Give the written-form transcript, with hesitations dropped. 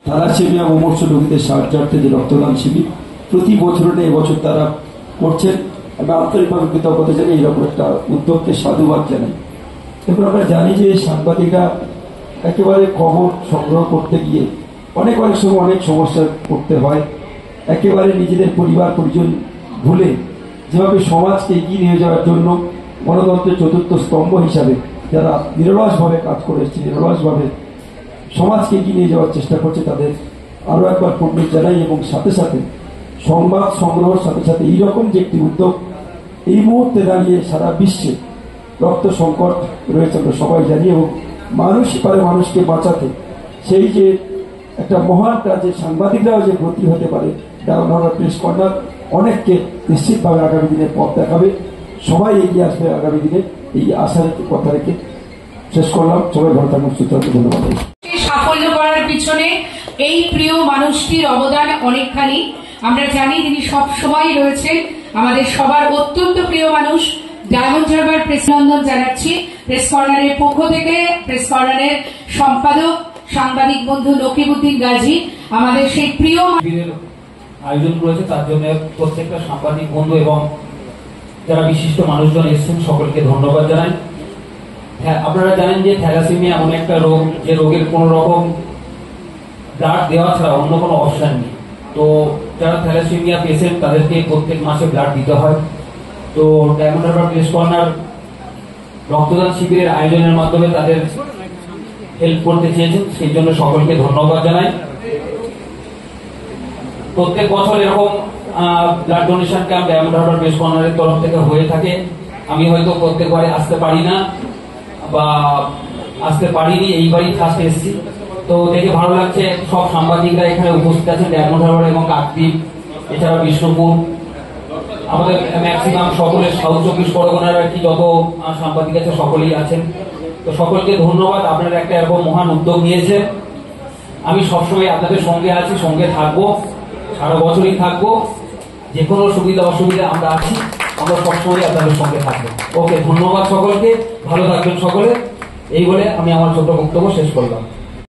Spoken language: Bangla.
থ্যালাসেমিয়া মুমূর্ষ রোগীদের সাহায্যার্থে যে রক্তদান শিবির প্রতি বছর এবছর তারা করছেন, আমি আন্তরিকভাবে কৃতজ্ঞতা জানাই, এইরকম একটা উদ্যোগকে সাধুবাদ জানাই। এবং আমরা জানি যে সাংবাদিকরা একেবারে খবর সংগ্রহ করতে গিয়ে অনেক সময় অনেক সমস্যার পড়তে হয়, একেবারে নিজেদের পরিবার পরিজন ভুলে যেভাবে সমাজকে এগিয়ে নিয়ে যাওয়ার জন্য গণতন্ত্রের চতুর্থ স্তম্ভ হিসাবে যারা নিরলসভাবে কাজ করে এসেছে, নিরলসভাবে সমাজকে এগিয়ে নিয়ে যাওয়ার চেষ্টা করছে, তাদের আরও একবার প্রণাম জানাই। এবং সাথে সাথে সংবাদ সংগ্রহের সাথে সাথে এইরকম যে একটি উদ্যোগ এই মুহূর্তে দাঁড়িয়ে সারা বিশ্বে রক্ত সংকট রয়েছে আমরা সবাই জানি, এবং মানুষ পারে মানুষকে বাঁচাতে সেই যে একটা মহান কাজে সাংবাদিকরাও যে ব্রতী হতে পারে, ডায়মন্ড হারবার প্রেস কর্নার অনেককে নিশ্চিতভাবে আগামী দিনে পথ দেখাবে, সবাই এগিয়ে আসবে আগামী দিনে, এই আশার কথা রেখে শেষ করলাম। সবাই ভালো থাকুন, সুস্থ থাকুন, ধন্যবাদ। সাফল্য করার পিছনে এই প্রিয় মানুষটির অবদান অনেকখানি। আমরা জানি তিনি সব সময় রয়েছেন আমাদের সবার অত্যন্ত প্রিয় মানুষ। ডায়মন্ড হারবার প্রেস নন্দন জানাচ্ছি প্রেস কর্নারের পক্ষ থেকে, প্রেস কর্নারের সম্পাদক সাংবাদিক বন্ধু নকিবউদ্দিন গাজী আমাদের সেই প্রিয় আয়োজন করেছে, তার জন্য প্রত্যেকটা সাংবাদিক বন্ধু এবং যারা বিশিষ্ট মানুষজন এসেছেন সকলকে ধন্যবাদ জানাই। হ্যাঁ, আপনারা জানেন যে থ্যালাসেমিয়া এমন একটা রোগ যে রোগের কোন রকম ব্লাড দেওয়া ছাড়া অন্য কোনো অপশন নেই। তো যারা থ্যালাসেমিয়া পেশেন্ট তাদেরকে প্রত্যেক মাসে ব্লাড দিতে হয়। তো ডায়মন্ড হারবার প্রেস কর্নার রক্তদান শিবিরের আয়োজনের মাধ্যমে তাদের হেল্প করতে চেয়েছেন, সেই জন্য সকলকে ধন্যবাদ জানাই। প্রত্যেক বছর এরকম blood donation camp diamond Harbour press কর্নারের তরফ থেকে হয়ে থাকে। আমি হয়তো প্রত্যেকবারে আসতে পারি না বা আসতে পারিনি, এইবারই ফার্স্ট এসেছি। তো দেখে ভালো লাগছে, সব সাংবাদিকরা এখানে উপস্থিত আছেন, ডায়মন্ড হারবার এবং কাকদ্বীপ, এছাড়া বিষ্ণুপুর, আমাদের ম্যাক্সিমাম সকলের সাউথ চব্বিশ পরগনার আর কি যত সাংবাদিক আছে সকলেই আছেন। তো সকলকে ধন্যবাদ, আপনারা একটা এরকম মহান উদ্যোগ নিয়েছেন। আমি সবসময় আপনাদের সঙ্গে আছি, সঙ্গে থাকবো, সারা বছরই থাকবো। যে কোনো সুবিধা অসুবিধা আমরা আছি, আমরা সবসময় আপনাদের সঙ্গে থাকবো। ওকে, ধন্যবাদ সকলকে, ভালো থাকবেন সকলে। এই বলে আমি আমার ছোট বক্তব্য শেষ করলাম।